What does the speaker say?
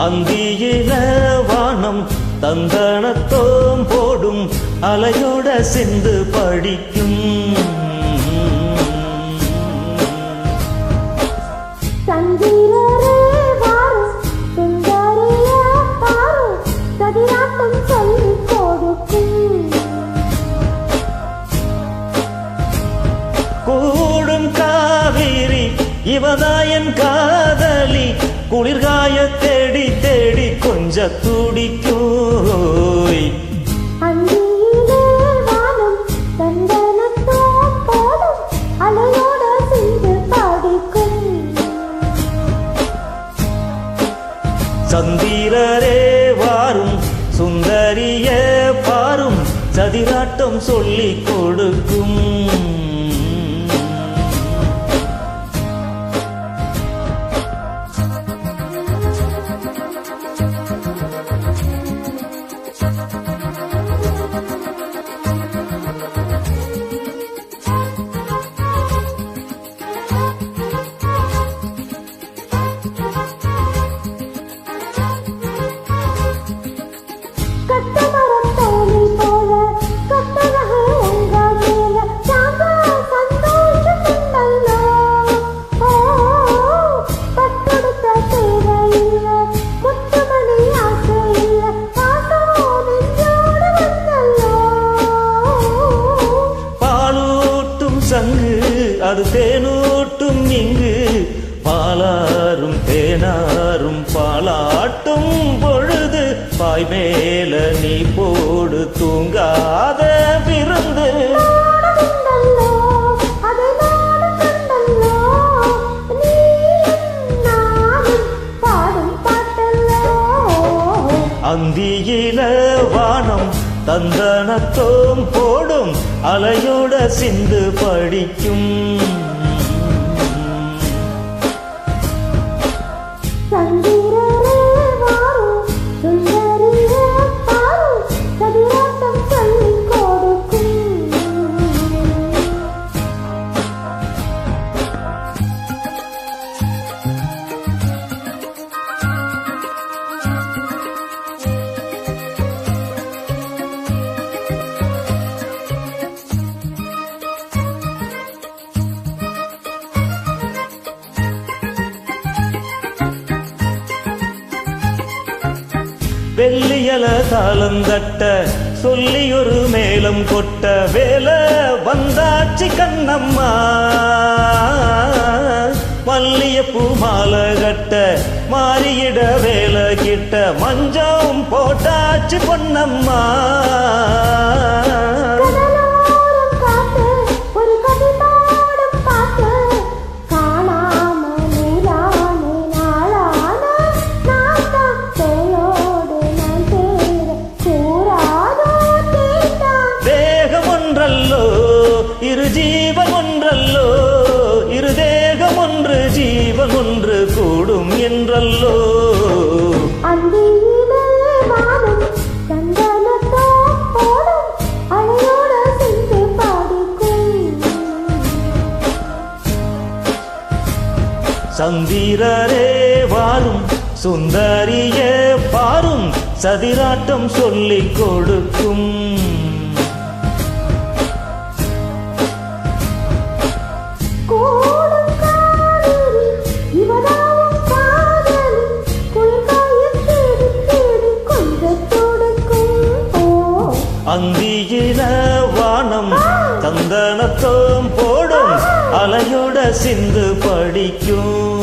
அந்தியில வானம் தந்தனத்தோம் போடும் அலையோட சிந்து படிக்கும் கூடும் காவிரி இவதாயன் காதலி குளிர்காய தேடி தேடி கொஞ்ச துடிக்கோய் சந்திரரே வாரும் சுந்தரிய பாரும் சதிராட்டம் சொல்லிக் கொடுக்கும் சங்கு அது தேனூட்டும் இங்கு பாலாரும் தேனாரும் பாலாட்டும் பொழுது பாய் மேல நீ போடு தூங்காத விருந்து அந்தியில வானம் தந்தனத்தோம் போடும் அலையோட சிந்து படிக்கும் வெள்ளியல தாளந்தட்ட சொல்லி ஒரு மேலம் கொட்ட வேலை வந்தாச்சு கண்ணம்மா மல்லியப்பூ மாலை கட்ட மாறியிட வேலை கிட்ட மஞ்சம் போட்டாச்சு பொன்னம்மா இரு ஜீவன் ஒன்றல்லோ இரு தேகம் ஒன்று ஜீவன் ஒன்று கூடும் என்றல்லோ சந்திரரே வாரும் சுந்தரிய பாரும் சதிராட்டம் சொல்லிக் கொடுக்கும் அந்தியில வானம் தந்தனத்தோம் போடும் அலையோட சிந்து படிக்கும்